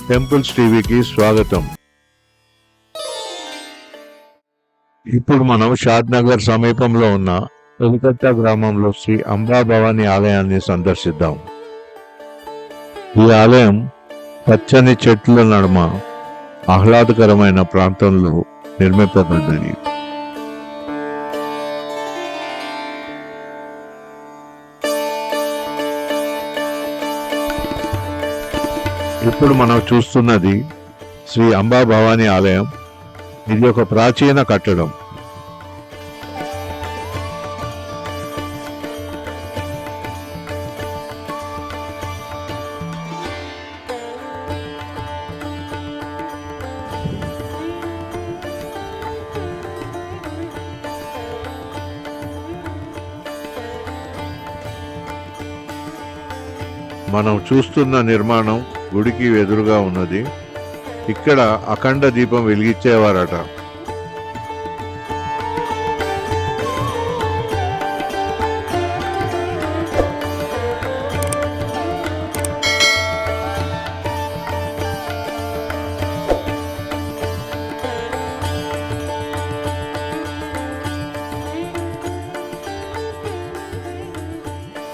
Temples టీవీకి స్వాగతం. ఇప్పుడు మనం షాద్ నగర్ సమీపంలో ఉన్న ఎలికట్ట గ్రామంలో శ్రీ అంబా భవానీ ఆలయాన్ని సందర్శిద్దాం. ఈ ఆలయం పచ్చని చెట్ల నడుమ ఆహ్లాదకరమైన ప్రాంతంలో నిర్మింపబడింది. ఇప్పుడు మనం చూస్తున్నది శ్రీ అంబా భవానీ ఆలయం. ఇది ఒక ప్రాచీన కట్టడం. మనం చూస్తున్న నిర్మాణం గుడికి ఎదురుగా ఉన్నది. ఇక్కడ అఖండ దీపం వెలిగించేవారట.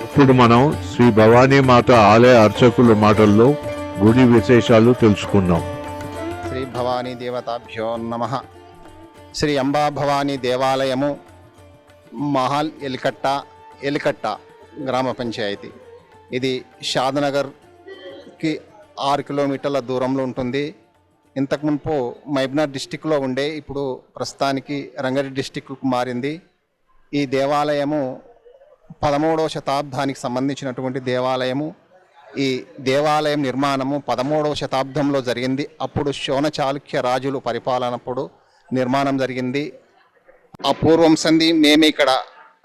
ఇప్పుడు మనం శ్రీ భవానీ మాత ఆలయ అర్చకుల మాటల్లో గుడి విశేషాలు తెలుసుకుందాం. శ్రీ భవానీ దేవతాభ్యో నమః. శ్రీ అంబా భవానీ దేవాలయము మహల్ ఎలికట్ట గ్రామ పంచాయతీ. ఇది షాద్నగర్కి 6 కిలోమీటర్ల దూరంలో ఉంటుంది. ఇంతకు మునుపు మహబూబ్నగర్ డిస్టిక్లో ఉండే, ఇప్పుడు ప్రస్తుతానికి రంగారెడ్డి డిస్టిక్కు మారింది. ఈ దేవాలయము 13వ శతాబ్దానికి సంబంధించినటువంటి దేవాలయము. ఈ దేవాలయం నిర్మాణము 13వ శతాబ్దంలో జరిగింది. అప్పుడు శోణ చాళుక్య రాజులు పరిపాలనప్పుడు నిర్మాణం జరిగింది. అపూర్వం సంధి మేము ఇక్కడ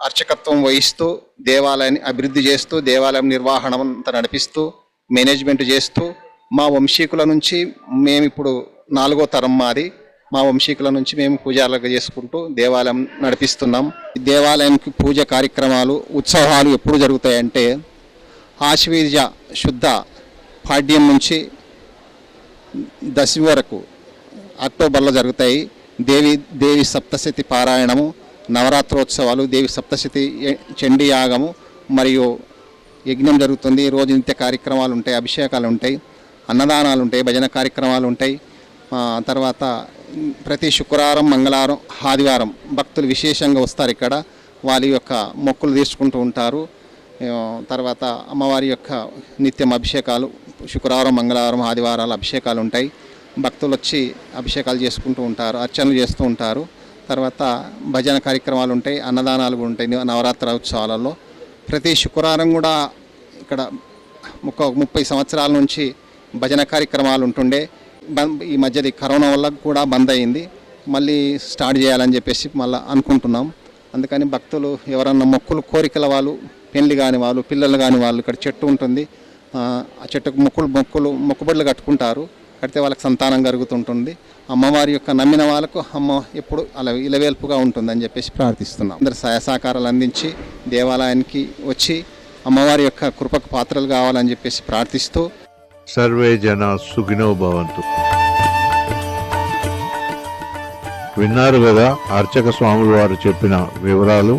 అర్చకత్వం వహిస్తూ దేవాలయాన్ని అభివృద్ధి చేస్తూ దేవాలయం నిర్వహణ అంతా నడిపిస్తూ మేనేజ్మెంట్ చేస్తూ మా వంశీకుల నుంచి మేము ఇప్పుడు 4వ తరం మాది. మా వంశీకుల నుంచి మేము పూజారులుగా చేసుకుంటూ దేవాలయం నడిపిస్తున్నాం. దేవాలయానికి పూజ కార్యక్రమాలు ఉత్సవాలు ఎప్పుడు జరుగుతాయంటే ఆశ్వీజ శుద్ధ పాడ్యం నుంచి దశమి వరకు అక్టోబర్లో జరుగుతాయి. దేవి సప్తశతి పారాయణము, నవరాత్రోత్సవాలు, దేవి సప్తశతి చండీ యాగము మరియు యజ్ఞం జరుగుతుంది. రోజు నిత్య కార్యక్రమాలు ఉంటాయి, అభిషేకాలు ఉంటాయి, అన్నదానాలు ఉంటాయి, భజన కార్యక్రమాలు ఉంటాయి. తర్వాత ప్రతి శుక్రవారం, మంగళవారం, ఆదివారం భక్తులు విశేషంగా వస్తారు. ఇక్కడ వారి యొక్క మొక్కులు తీసుకుంటూ ఉంటారు. తర్వాత అమ్మవారి యొక్క నిత్యం అభిషేకాలు శుక్రవారం, మంగళవారం, ఆదివారాలు అభిషేకాలు ఉంటాయి. భక్తులు వచ్చి అభిషేకాలు చేసుకుంటూ ఉంటారు, అర్చనలు చేస్తూ ఉంటారు. తర్వాత భజన కార్యక్రమాలు ఉంటాయి, అన్నదానాలు కూడా ఉంటాయి. నవరాత్రి ఉత్సవాలలో ప్రతి శుక్రవారం కూడా ఇక్కడ 30 సంవత్సరాల నుంచి భజన కార్యక్రమాలు ఉంటుండే. ఈ మధ్యది కరోనా వల్ల కూడా బంద్ అయింది. మళ్ళీ స్టార్ట్ చేయాలని చెప్పేసి మళ్ళీ అనుకుంటున్నాం. అందుకని భక్తులు ఎవరన్నా కోరికల వాళ్ళు, పెళ్లి కాని వాళ్ళు, పిల్లలు కాని వాళ్ళు ఇక్కడ చెట్టు ఉంటుంది. ఆ చెట్టుకు మొక్కుబడులు కట్టుకుంటారు. కడితే వాళ్ళకి సంతానం కలుగుతుంటుంది. అమ్మవారి యొక్క నమ్మిన వాళ్ళకు అమ్మ ఎప్పుడు అలా ఇలవేల్పుగా ఉంటుందని చెప్పేసి ప్రార్థిస్తున్నాం. అందరు సహాయ సహకారాలు అందించి దేవాలయానికి వచ్చి అమ్మవారి యొక్క కృపకు పాత్రలు కావాలని చెప్పేసి ప్రార్థిస్తూ సర్వే జన సుఖినో భవంతు. విన్నారు కదా అర్చక స్వాముల వారు చెప్పిన వివరాలు.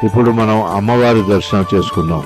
ఇప్పుడు మనం అమ్మవారి దర్శనం చేసుకుందాం.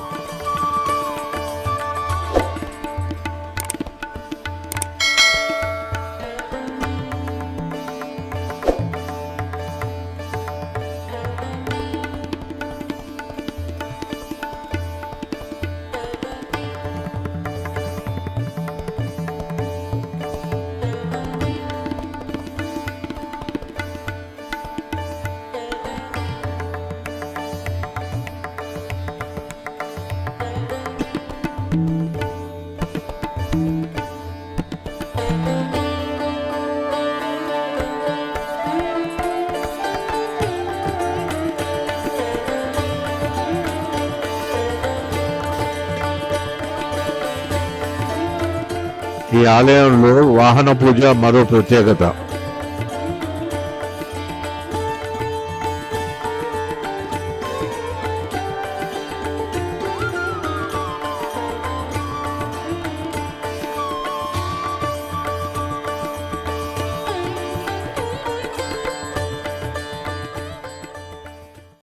ఈ ఆలయంలో వాహన పూజ మరో ప్రత్యేకత.